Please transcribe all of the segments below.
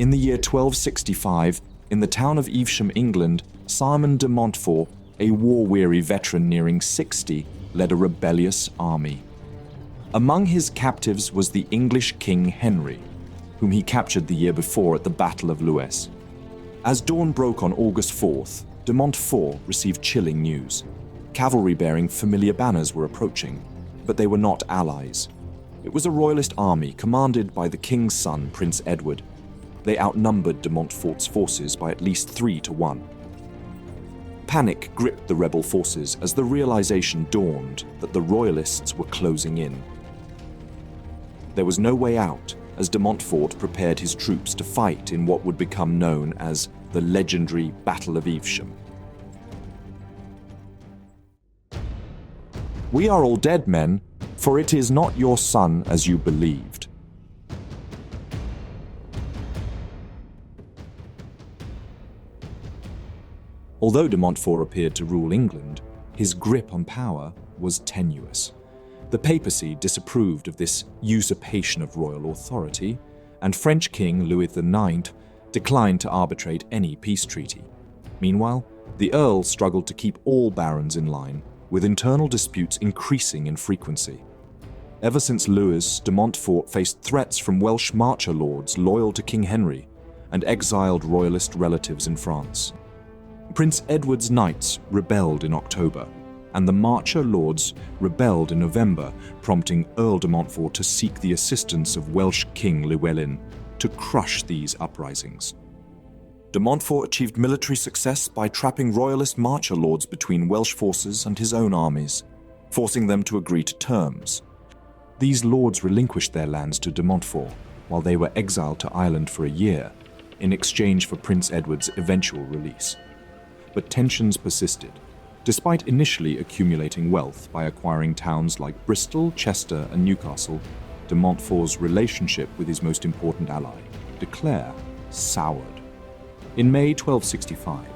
In the year 1265, in the town of Evesham, England, Simon de Montfort, a war-weary veteran nearing 60, led a rebellious army. Among his captives was the English King Henry, whom he captured the year before at the Battle of Lewes. As dawn broke on August 4th, de Montfort received chilling news. Cavalry bearing familiar banners were approaching, but they were not allies. It was a royalist army commanded by the king's son, Prince Edward. They outnumbered de Montfort's forces by at least 3-1. Panic gripped the rebel forces as the realization dawned that the royalists were closing in. There was no way out as de Montfort prepared his troops to fight in what would become known as the legendary Battle of Evesham. "We are all dead men, for it is not your son as you believed." Although de Montfort appeared to rule England, his grip on power was tenuous. The papacy disapproved of this usurpation of royal authority, and French King Louis IX declined to arbitrate any peace treaty. Meanwhile, the Earl struggled to keep all barons in line, with internal disputes increasing in frequency. Ever since Lewes, de Montfort faced threats from Welsh marcher lords loyal to King Henry and exiled royalist relatives in France. Prince Edward's knights rebelled in October, and the marcher lords rebelled in November, prompting Earl de Montfort to seek the assistance of Welsh King Llewellyn to crush these uprisings. De Montfort achieved military success by trapping royalist marcher lords between Welsh forces and his own armies, forcing them to agree to terms. These lords relinquished their lands to de Montfort, while they were exiled to Ireland for a year, in exchange for Prince Edward's eventual release. But tensions persisted. Despite initially accumulating wealth by acquiring towns like Bristol, Chester, and Newcastle, de Montfort's relationship with his most important ally, de Clare, soured. In May 1265,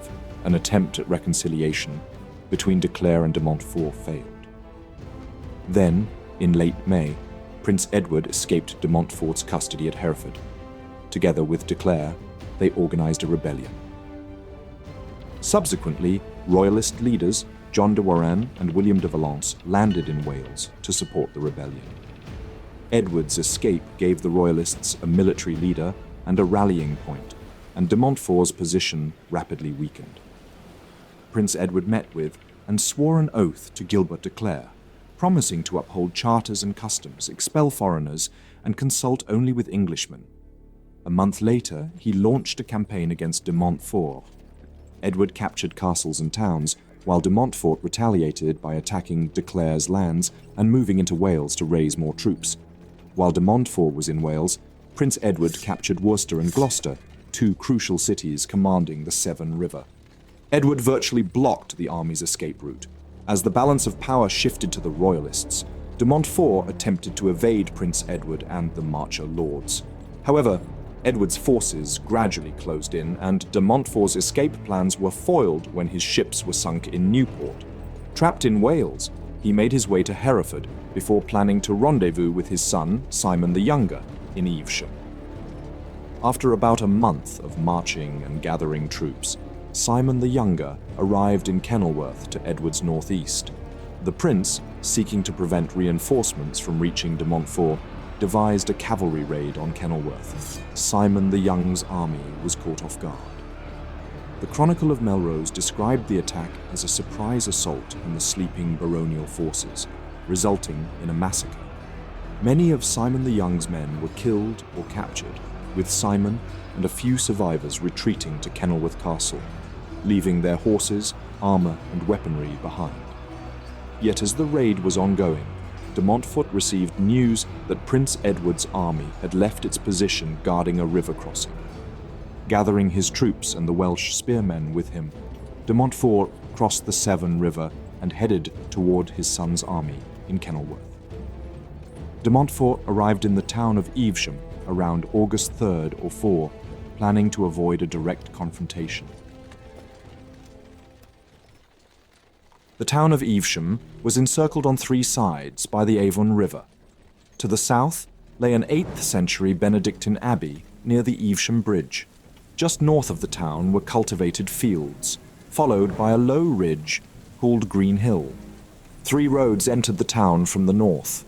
an attempt at reconciliation between de Clare and de Montfort failed. Then, in late May, Prince Edward escaped de Montfort's custody at Hereford. Together with de Clare, they organized a rebellion. Subsequently, royalist leaders John de Warenne and William de Valence landed in Wales to support the rebellion. Edward's escape gave the royalists a military leader and a rallying point, and de Montfort's position rapidly weakened. Prince Edward met with and swore an oath to Gilbert de Clare, promising to uphold charters and customs, expel foreigners, and consult only with Englishmen. A month later, he launched a campaign against de Montfort. Edward captured castles and towns, while de Montfort retaliated by attacking de Clare's lands and moving into Wales to raise more troops. While de Montfort was in Wales, Prince Edward captured Worcester and Gloucester, two crucial cities commanding the Severn River. Edward virtually blocked the army's escape route. As the balance of power shifted to the royalists, de Montfort attempted to evade Prince Edward and the marcher lords. However, Edward's forces gradually closed in, and de Montfort's escape plans were foiled when his ships were sunk in Newport. Trapped in Wales, he made his way to Hereford before planning to rendezvous with his son, Simon the Younger, in Evesham. After about a month of marching and gathering troops, Simon the Younger arrived in Kenilworth to Edward's northeast. The prince, seeking to prevent reinforcements from reaching de Montfort, devised a cavalry raid on Kenilworth. Simon the Young's army was caught off guard. The Chronicle of Melrose described the attack as a surprise assault on the sleeping baronial forces, resulting in a massacre. Many of Simon the Young's men were killed or captured, with Simon and a few survivors retreating to Kenilworth Castle, leaving their horses, armor, and weaponry behind. Yet as the raid was ongoing, de Montfort received news that Prince Edward's army had left its position guarding a river crossing. Gathering his troops and the Welsh spearmen with him, de Montfort crossed the Severn River and headed toward his son's army in Kenilworth. De Montfort arrived in the town of Evesham around August 3rd or 4, planning to avoid a direct confrontation. The town of Evesham was encircled on three sides by the Avon River. To the south lay an 8th century Benedictine abbey near the Evesham Bridge. Just north of the town were cultivated fields, followed by a low ridge called Green Hill. 3 roads entered the town from the north: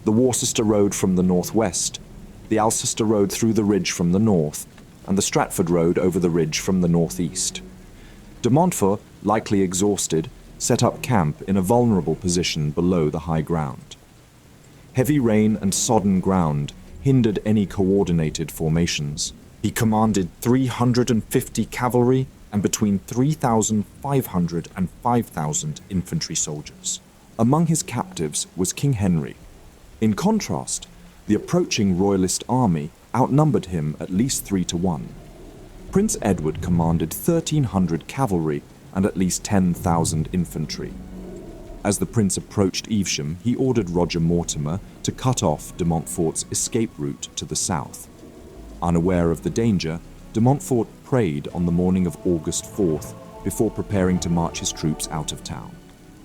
the Worcester Road from the northwest, the Alcester Road through the ridge from the north, and the Stratford Road over the ridge from the northeast. De Montfort, likely exhausted, set up camp in a vulnerable position below the high ground. Heavy rain and sodden ground hindered any coordinated formations. He commanded 350 cavalry and between 3,500 and 5,000 infantry soldiers. Among his captives was King Henry. In contrast, the approaching royalist army outnumbered him at least 3 to 1. Prince Edward commanded 1,300 cavalry and at least 10,000 infantry. As the prince approached Evesham, he ordered Roger Mortimer to cut off de Montfort's escape route to the south. Unaware of the danger, de Montfort prayed on the morning of August 4th before preparing to march his troops out of town.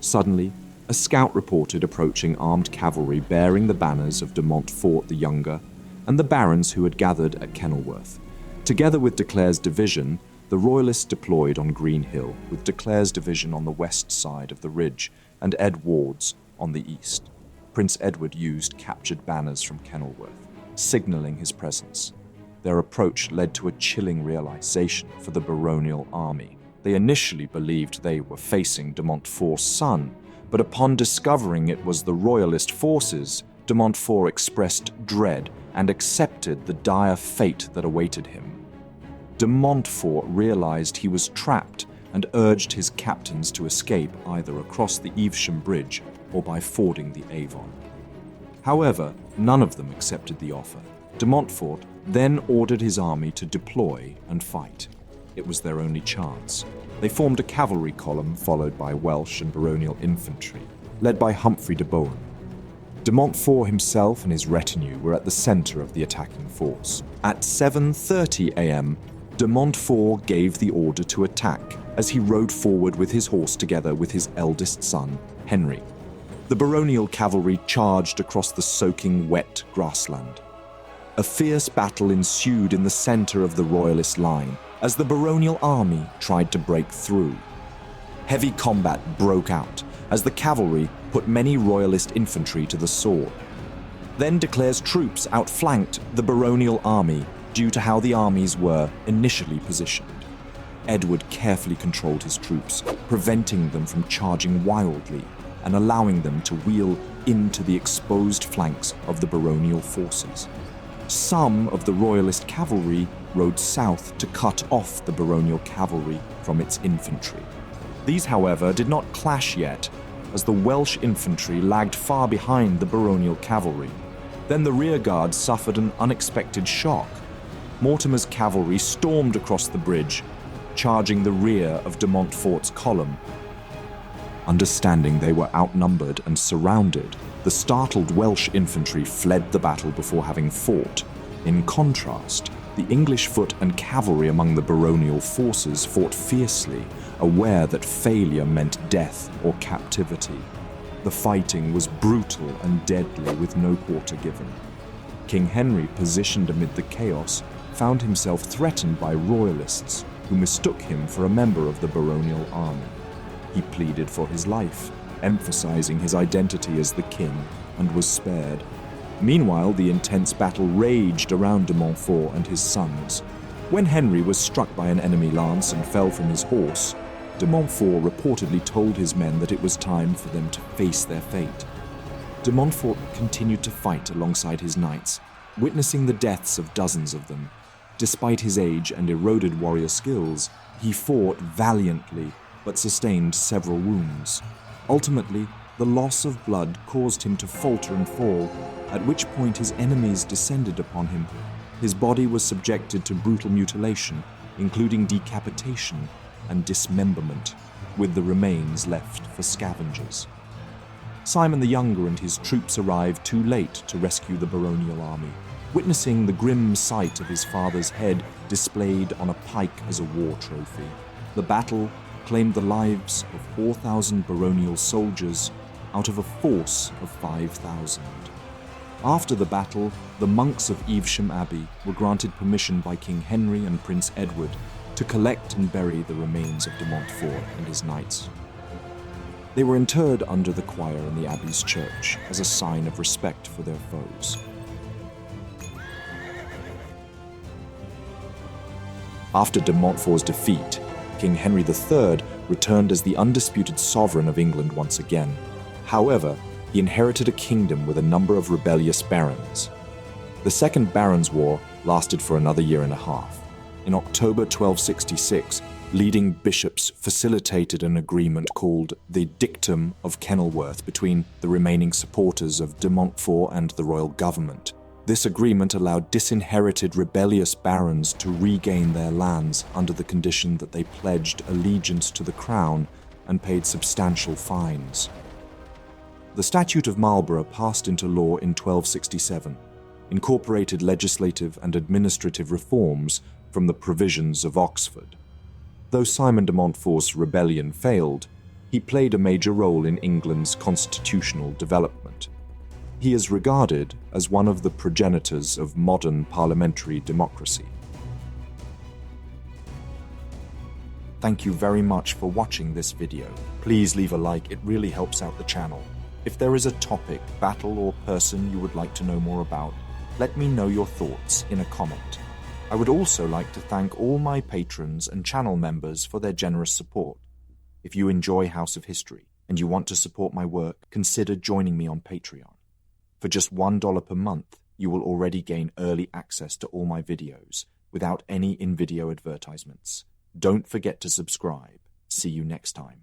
Suddenly, a scout reported approaching armed cavalry bearing the banners of de Montfort the Younger and the barons who had gathered at Kenilworth. Together with de Clare's division, the royalists deployed on Green Hill, with de Clare's division on the west side of the ridge and Ed Ward's on the east. Prince Edward used captured banners from Kenilworth, signalling his presence. Their approach led to a chilling realization for the baronial army. They initially believed they were facing de Montfort's son, but upon discovering it was the royalist forces, de Montfort expressed dread and accepted the dire fate that awaited him. De Montfort realized he was trapped and urged his captains to escape either across the Evesham Bridge or by fording the Avon. However, none of them accepted the offer. De Montfort then ordered his army to deploy and fight. It was their only chance. They formed a cavalry column followed by Welsh and baronial infantry, led by Humphrey de Bohun. De Montfort himself and his retinue were at the center of the attacking force. At 7:30 a.m., de Montfort gave the order to attack as he rode forward with his horse together with his eldest son, Henry. The baronial cavalry charged across the soaking wet grassland. A fierce battle ensued in the center of the royalist line as the baronial army tried to break through. Heavy combat broke out as the cavalry put many royalist infantry to the sword. Then de Clare's troops outflanked the baronial army due to how the armies were initially positioned. Edward carefully controlled his troops, preventing them from charging wildly and allowing them to wheel into the exposed flanks of the baronial forces. Some of the royalist cavalry rode south to cut off the baronial cavalry from its infantry. These, however, did not clash yet, as the Welsh infantry lagged far behind the baronial cavalry. Then the rearguard suffered an unexpected shock. Mortimer's cavalry stormed across the bridge, charging the rear of de Montfort's column. Understanding they were outnumbered and surrounded, the startled Welsh infantry fled the battle before having fought. In contrast, the English foot and cavalry among the baronial forces fought fiercely, aware that failure meant death or captivity. The fighting was brutal and deadly with no quarter given. King Henry, positioned amid the chaos, found himself threatened by royalists who mistook him for a member of the baronial army. He pleaded for his life, emphasizing his identity as the king, and was spared. Meanwhile, the intense battle raged around de Montfort and his sons. When Henry was struck by an enemy lance and fell from his horse, de Montfort reportedly told his men that it was time for them to face their fate. De Montfort continued to fight alongside his knights, witnessing the deaths of dozens of them. Despite his age and eroded warrior skills, he fought valiantly but sustained several wounds. Ultimately, the loss of blood caused him to falter and fall, at which point his enemies descended upon him. His body was subjected to brutal mutilation, including decapitation and dismemberment, with the remains left for scavengers. Simon the Younger and his troops arrived too late to rescue the baronial army, witnessing the grim sight of his father's head displayed on a pike as a war trophy. The battle claimed the lives of 4,000 baronial soldiers out of a force of 5,000. After the battle, the monks of Evesham Abbey were granted permission by King Henry and Prince Edward to collect and bury the remains of de Montfort and his knights. They were interred under the choir in the abbey's church as a sign of respect for their foes. After de Montfort's defeat, King Henry III returned as the undisputed sovereign of England once again. However, he inherited a kingdom with a number of rebellious barons. The Second Barons' War lasted for another year and a half. In October 1266, leading bishops facilitated an agreement called the Dictum of Kenilworth between the remaining supporters of de Montfort and the royal government. This agreement allowed disinherited rebellious barons to regain their lands under the condition that they pledged allegiance to the crown and paid substantial fines. The Statute of Marlborough passed into law in 1267, incorporated legislative and administrative reforms from the provisions of Oxford. Though Simon de Montfort's rebellion failed, he played a major role in England's constitutional development. He is regarded as one of the progenitors of modern parliamentary democracy. Thank you very much for watching this video. Please leave a like, it really helps out the channel. If there is a topic, battle, or person you would like to know more about, let me know your thoughts in a comment. I would also like to thank all my patrons and channel members for their generous support. If you enjoy House of History and you want to support my work, consider joining me on Patreon. For just $1 per month, you will already gain early access to all my videos without any in-video advertisements. Don't forget to subscribe. See you next time.